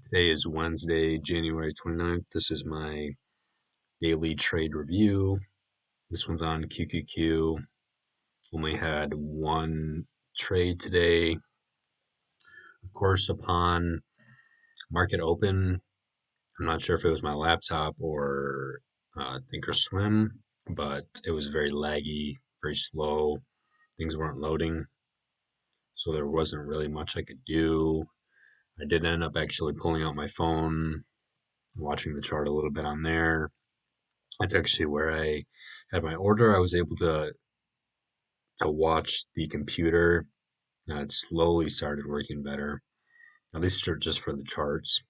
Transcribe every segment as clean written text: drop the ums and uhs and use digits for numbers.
Today is Wednesday, January 29th. This is my daily trade review. This one's on QQQ. Only had one trade today. Of course, upon market open, I'm not sure if it was my laptop or Thinkorswim, but it was very laggy, very slow. Things weren't loading, so there wasn't really much I could do. I did end up actually pulling out my phone, watching the chart a little bit on there. That's actually where I had my order. I was able to watch the computer. It slowly started working better, at least just for the charts,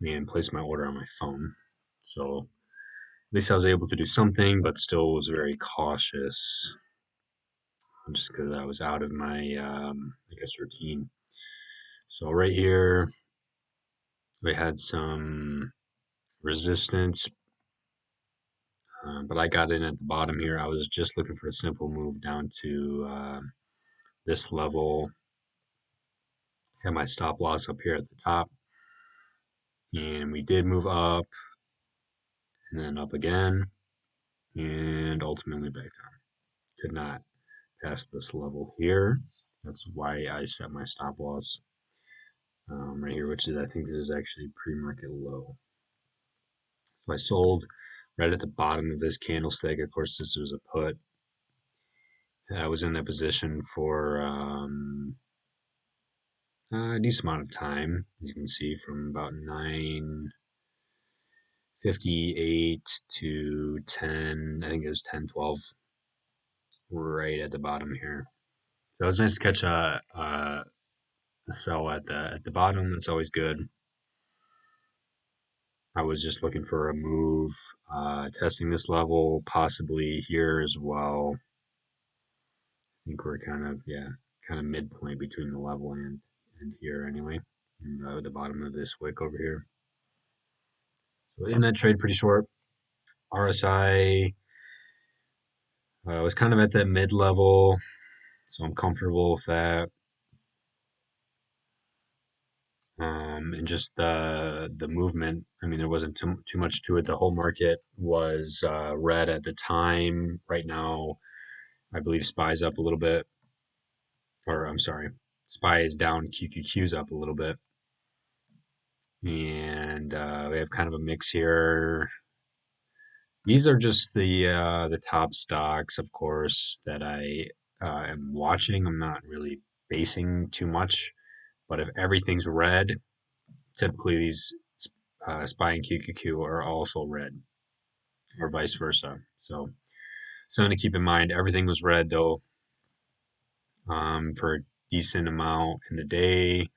and place my order on my phone. So at least I was able to do something, but still was very cautious, just because I was out of my, I guess, routine. So right here, we had some resistance, but I got in at the bottom here. I was just looking for a simple move down to this level. Had my stop loss up here at the top, and we did move up and then up again, and ultimately back down. Could not pass this level here. That's why I set my stop loss right here, which is, I think this is actually pre-market low. So I sold right at the bottom of this candlestick. Of course, this was a put. I was in that position for a decent amount of time, as you can see, from about 9:58 to 10, I think it was 10:12, right at the bottom here. So it was nice to catch a sell at the bottom. That's always good. I was just looking for a move, testing this level, possibly here as well. I think we're kind of midpoint between the level and here anyway, and the bottom of this wick over here. So in that trade, pretty short. RSI was kind of at that mid level, so I'm comfortable with that. And just the movement. I mean, there wasn't too much to it. The whole market was red at the time. Right now, I believe SPY's up a little bit, or I'm sorry, SPY is down. QQQ's up a little bit, and we have kind of a mix here. These are just the top stocks, of course, that I am watching. I'm not really basing too much, but if everything's red, typically these SPY and QQQ are also red, or vice versa. So something to keep in mind. Everything was red though, for a decent amount in the day.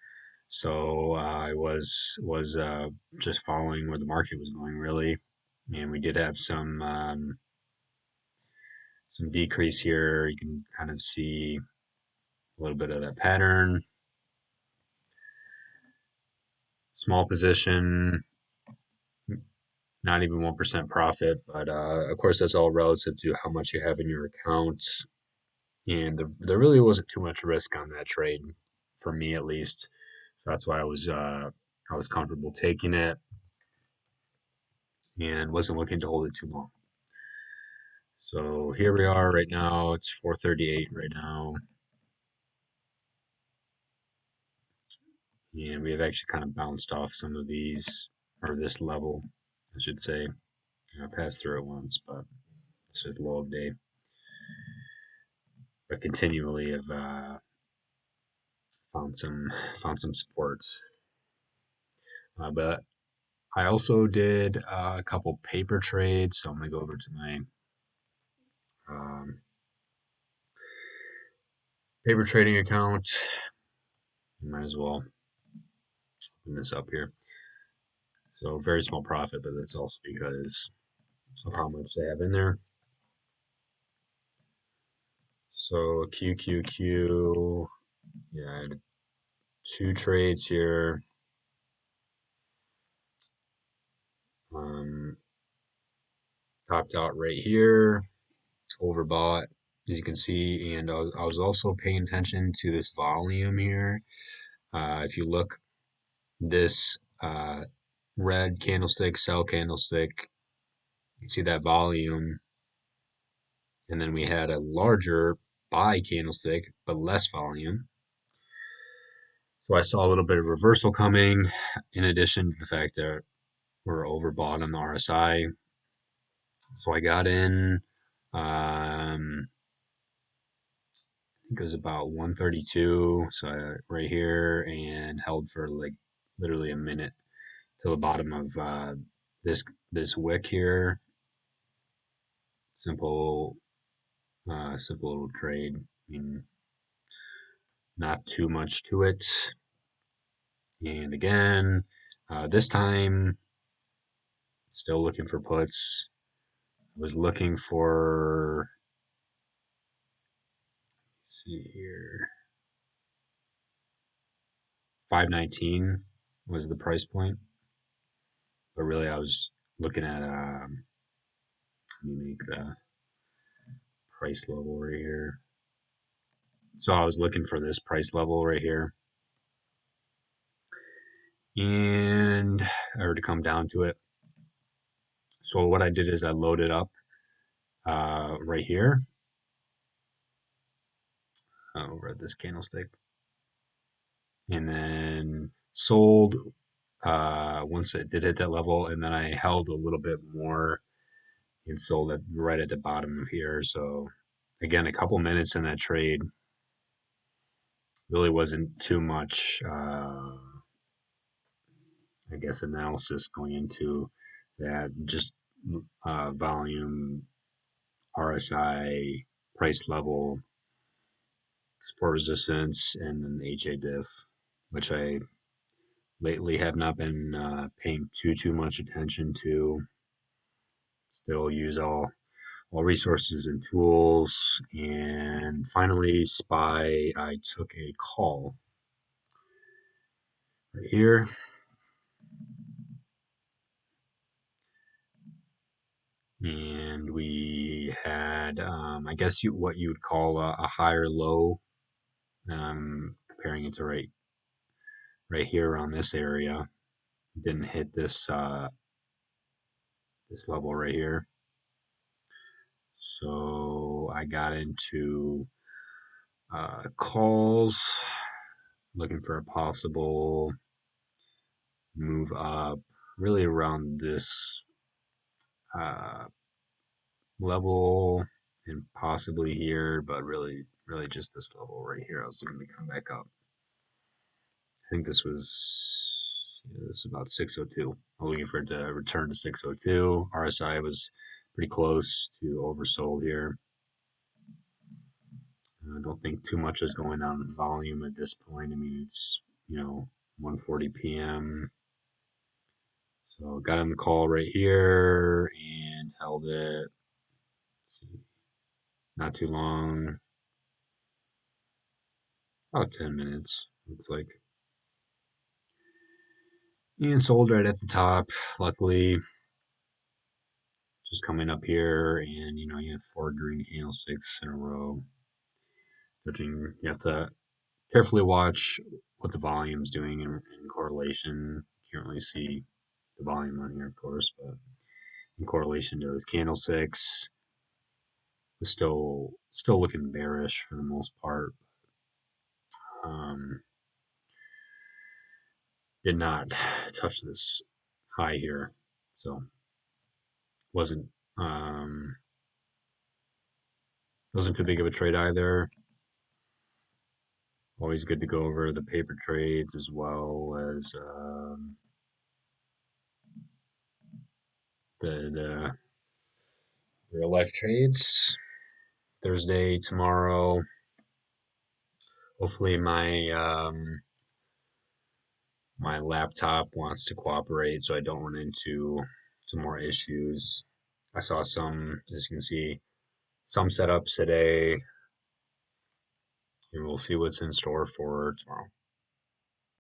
So I was just following where the market was going really, and we did have some decrease here. You can kind of see a little bit of that pattern. Small position, not even 1% profit, but of course that's all relative to how much you have in your accounts. And there really wasn't too much risk on that trade, for me at least. So that's why I was comfortable taking it and wasn't looking to hold it too long. So here we are right now. It's 4:38 right now, and we have actually kind of bounced off some of these, or this level, I should say. I passed through it once, but it's just low of day. But continually have found some support. But I also did a couple paper trades, so I'm gonna go over to my um, paper trading account. Might as well open this up here. So very small profit, but that's also because of how much they have in there. So QQQ, yeah, I had two trades here. Um, Topped out right here, overbought, as you can see, and I was also paying attention to this volume here. If you look, this uh, red candlestick, sell candlestick. You can see that volume. And then we had a larger buy candlestick, but less volume. So I saw a little bit of reversal coming, in addition to the fact that we're overbought on the RSI. So I got in, I think it was about 132. So right here, and held for like literally a minute to the bottom of this wick here. Simple, simple little trade. I mean, not too much to it. And again, this time, still looking for puts. I was looking for, let's see here, 519 was the price point. But really, I was looking at, let me make the price level right here. So I was looking for this price level right here. And I already come down to it. So what I did is I loaded up right here over at this candlestick, and then sold once it did hit that level, and then I held a little bit more and sold it right at the bottom of here. So again, a couple minutes in that trade, really wasn't too much, I guess, analysis going into that. Just volume, RSI, price level, support resistance, and then the HA diff, which I lately have not been paying too much attention to. Still use all resources and tools. And finally, SPY, I took a call right here. And we had, I guess what you would call a higher low, comparing it to right here around this area. Didn't hit this this level right here. So I got into calls, looking for a possible move up, really around this uh, level and possibly here, but really just this level right here. I was looking to come back up. I think this was, this is about 602. I'm looking for it to return to 602. RSI was pretty close to oversold here. I don't think too much is going on in volume at this point. I mean, it's, 1:40 p.m. So got on the call right here and held it. Let's see, not too long, about 10 minutes, looks like. And sold right at the top, luckily. Just coming up here, and you have 4 green candlesticks in a row. Judging, you have to carefully watch what the volume's doing in correlation. You can't really see the volume on here, of course, but in correlation to those candlesticks, it's still looking bearish for the most part. Um, did not touch this high here, so wasn't um, wasn't too big of a trade either. Always good to go over the paper trades as well as the real life trades. Thursday, tomorrow. Hopefully my laptop wants to cooperate so I don't run into some more issues. I saw some, as you can see, some setups today, and we'll see what's in store for tomorrow.